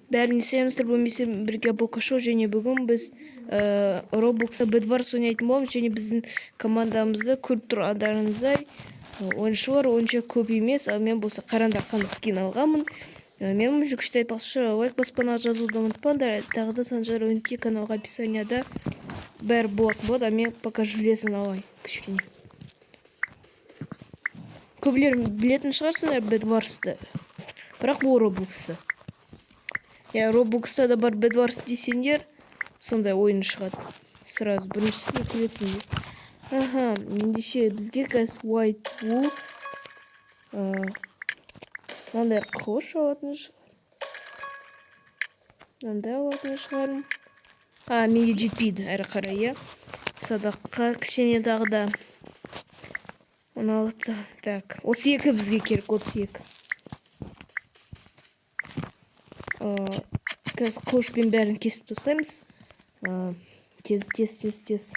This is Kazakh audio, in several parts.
Бәріне сәлемдер, бұл мен бірге Бокашо, және бүгін біз Roblox'та Bedwars ойнайтын боламыз, және біздің командамызда көріп тұрғандарыңыздай ойыншылар онша көп емес, ал мен болса қараңдаққан скин алғанмын. Мен жүкішті айтпақшы, лайк баспана жазуды ұмытпаңдар, тағы да Санжар Өнке каналға описанияда бәрі болады, а мен пока железін алайын кішкене. Көбілер білетін шығарсыңдар Bedwars'ты, бірақ бұл Roblox'та. Roblox'та да бар Bedwars десеңдер, сондай ойын шығады. Сразу біріншісіне келесіңдер. Аха, ендеше бізге қазір White Wool мынандай қылыш алатын шығар. Мынандай алатын шығармын. Менге жетпейді әрі қарай, садаққа кішкене тағы да 16. Так, 32 бізге керек, 32. Қазір қылышпен бәрін кесіп тастаймыз. Тез. Кесіп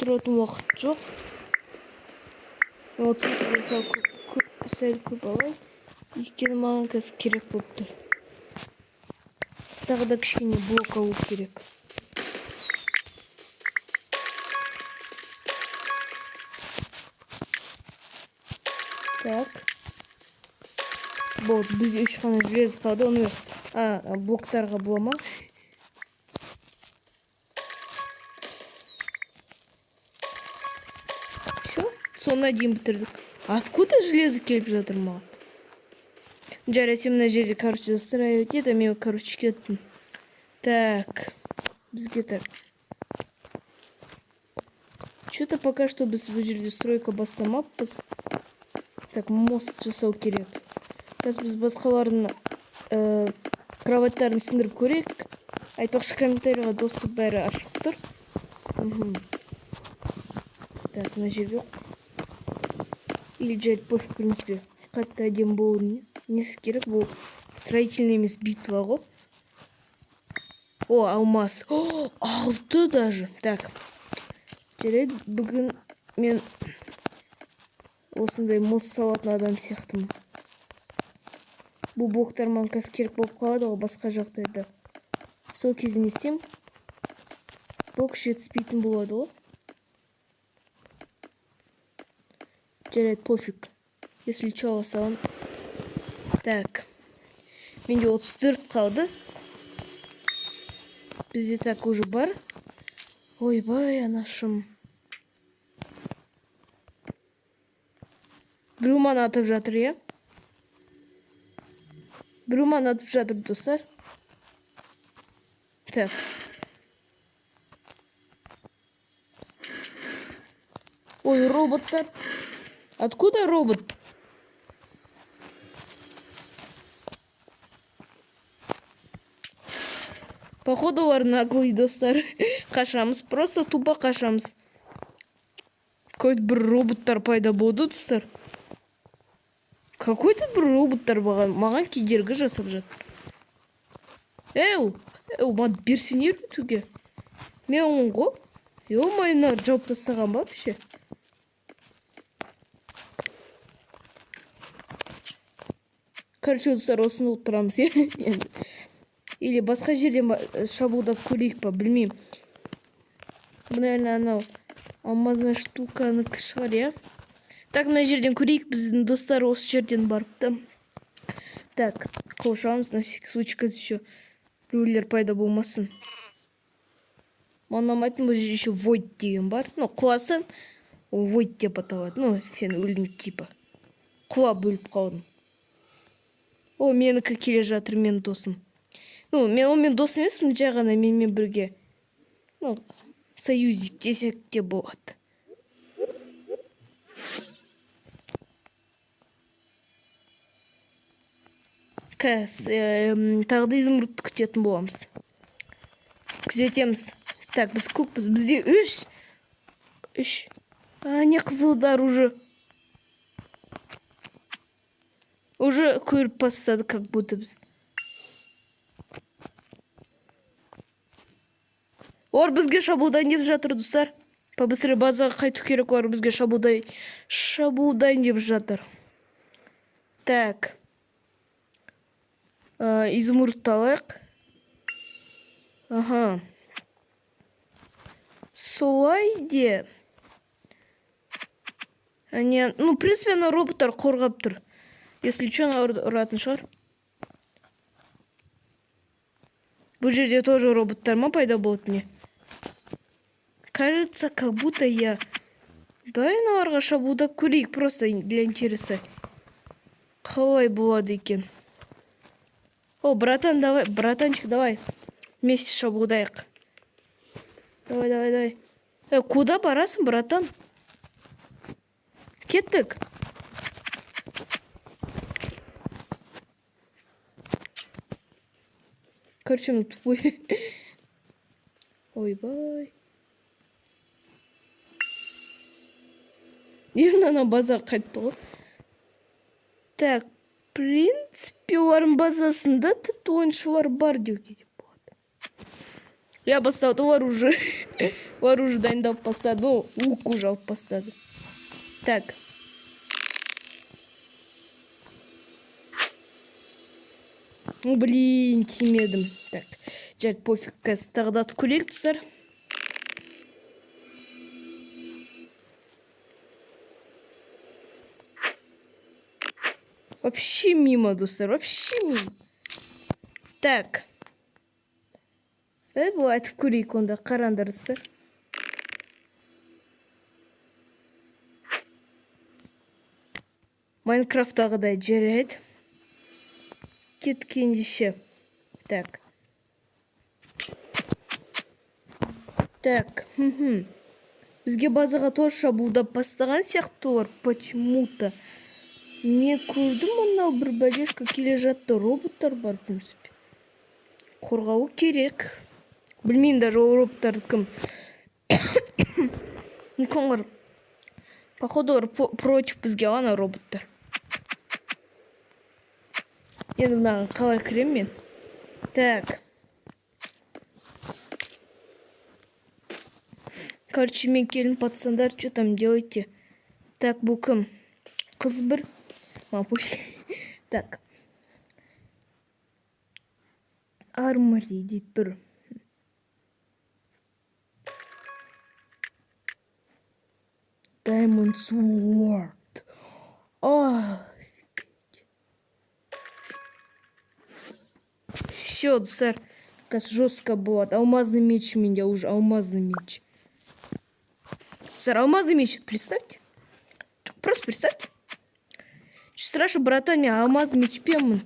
тұратын уақыт жоқ. 38 сәл көп алайын. Өйткені маған қазір керек болып тұр. Тағы да кішкене блок алу керек. Так. Болды, бізде 3 қана желез қалды. Оны блоктарға бола ма? Все, соңына дейін бітірдік. Откуда железо келіп жатыр ма? Жарайды, мына жерде, застраивать етті, мен, кеттім. Так, бізге так. Что-то пока что біз бұл жерде стройка бастамаппыз. Так, мост жасау керек. Қазір біз басқалардың кроваттарын сындырып көрейік. Айтпақшы, комментарийға доступ бәрі ашық тұр. Так, мына жерге или жарайды, пофиг, в принципе. Қатты әдем болу несі керек, бұл строительный емес, битва ғой. О, алмаз. О, 6 даже. Так, жарайды, бүгін мен осындай мост салатын адам сияқтымын. Бұл блоктар маған қазір керек болып қалады ғой, басқа жағдайда. Сол кезде не істеймін? Блок жетіспейтін болады ғой. Жарайды, пофиг. Если что, аласалам. Так. Менде 34 қалды. Бізде так уже бар. Ойбай, анашым. Біреу маны атып жатыр, Біреу маны атып жатыр, достар. Так. Ой, роботтар. Откуда робот? Походу, олар наглый, достар. Қашамыз, просто тупо қашамыз. Какой-то бір роботтар пайда болды, достар. Какой-то бір роботтар маған кедергі жасап жатыр. Маған берсеңер өтуге. Мен оңғы. Майына жауып тастаған ба вообще? Короче, достар, осыны отырамыз. Или басқа жерден шабуылдап көрейік па, білмеймін. Бұл, наверное, анау алмазная штуканы шығар, Так, мына жерден көрейік, біздің достар осы жерден барыпты. Так, қошамыз, на всякий случай еще біреулер пайда болмасын. Маған ұнамайтын, бұл жерде еще Void деген бар. Құласаң, ол Void деп аталады. Сен өлдің типа. Құлап өліп қалдың. О, менікі келе жатыр, менің досым. Мен онымен дос емеспін, жай ғана менімен бірге. Союзник десек те болады. Тағы да изумрудты күтетін боламыз. Күзетеміз. Так, біз көппіз. Бізде 3. Не қызылдар уже көріп бастады, как будто біз. Олар бізге шабуылдайын деп жатыр, достар. Побыстрее базаға қайту керек, олар бізге шабуылдайын деп жатыр. Так. изумрудты алайық. Ага. Солай де. Ну, в принципе, ана роботтар қорғап тұр. Если что, ана ұратын шығар. Бұл жерде тоже роботтар ма пайда болады не? Кажется, как будто я... Дай аналарға шабуылдап көрейік, просто для интереса. Қалай болады екен? О, братан, давай, братанчик, давай. Вместе шабуылдайық. Давай. Куда барасың, братан? Кеттік. Короче, ну тупой. Ойбай. Енді ана база қайтты ғой. Так, в принципе, олардың базасында тіпті ойыншылар бар деуге болады. Я бастады, олар уже дайындап бастады. Ну, лук уже алып бастады. Так. Блин, тимедім. Так, жарты пофиг, қазір тағы да көрейік, достар. Вообще мимо, достар, вообще мимо. Так. Бұл айтып көрейік онда, қараңдар, достар. Майнкрафттағыдай жарайды. Кеткендеше. Так. Так. Бізге базаға тоже шабуылдап бастаған сияқты олар почему-то. Не көрдім, анау бір бәлешка келе жатты. Роботтар бар, в принципе. Қорғауы керек. Білмеймін даже ол роботтар кім. Мүмкін походу олар против бізге ана роботтар. Енді мынаған қалай кірем мен? Так. Короче, мен келін пацандар, что там делаете? Так, бұл кім? Қыз бір. Так. Армори дейді бір. Diamond Sword. Все, достар. Как жестко было. Алмазный меч у меня уже. Алмазный меч. Сэр, алмазный меч. Представьте. Просто представьте. Страшно, братан, меня алмазный меч пемон.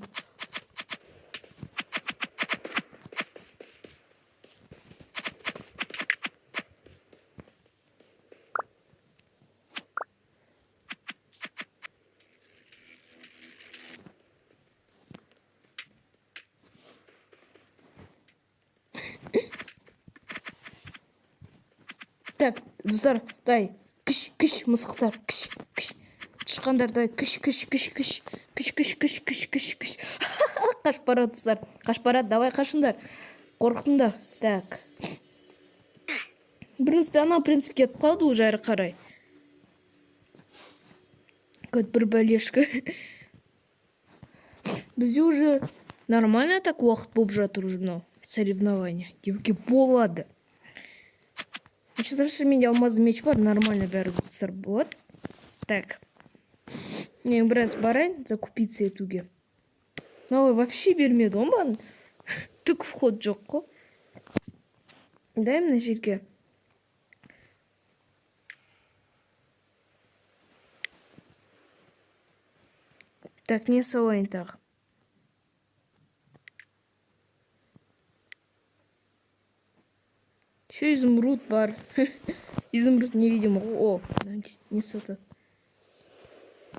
Так, достар, дай. Кіш, мысықтар. Кіш. Тышқандар, дай. Кіш. Қаш барады, достар. Қаш барады, давай қашындар. Қорқытыңдар. Так. В принципе, ана, кетіп қалды уже әрі қарай. Көт бір бәлешка. Бізде уже нормально так уақыт болып жатыр уже мынау соревнования. Деуге болады. Что-то менде алмазный меч бар, нормально бәрі достар болады. Так. Мен біраз барайын, закупиться етуге. Но вообще бермеді ғой маған. Түк вход жоқ қой. Дай мына жерге. Так, не салайын тағы. Еще изумруд бар. Изумруд невидимый. О, не сатат.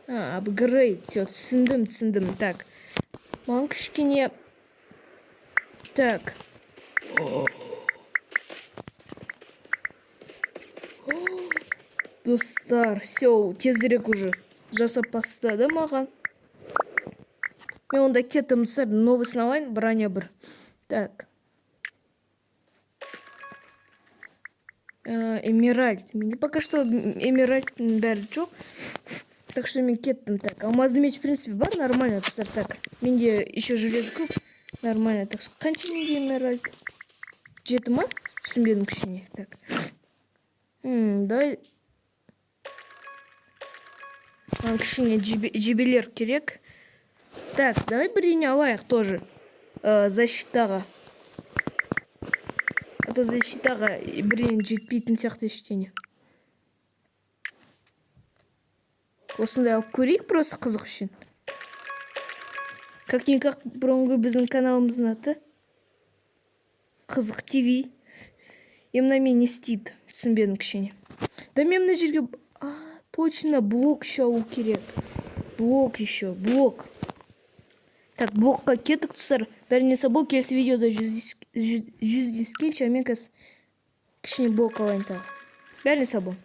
Апгрейд. Все, түсіндім. Так. Маған кішкене. Так. Достар, все, тезірек уже жасап бастады маған. Мен онда кеттім, достар, новый сналайын, броня бір. Так. Эмеральд. Менде пока что эмеральдтың бәрі жоқ. Так что мен кеттім. Так, алмазный меч, в принципе, бар, нормально, достар. Так, менде еще железо көп. Нормально. Так, қанша неге эмеральд? 7 ма? Түсінбедім кішкене. Так. Давай. Кішкене жебелер керек. Так, давай бірдеңе алайық тоже. Защитаға. А то защитаға бірдеңе жетпейтін сияқты ештеңе. Осындай алып көрейік просто қызық үшін. Как-никак бұрынғы біздің каналымыздың аты Қызық ТВ. Именно мен не істейді, түсінбедім кішкене. Да мен мына жерге... Точно, блок еще алу керек. Блок еще, блок. Так, блокқа кеттік тұстар. Бәріне сабыл, келесі видеода 100 дискенше, мен кішкене блок алайын тағы. Бәріне сабыл.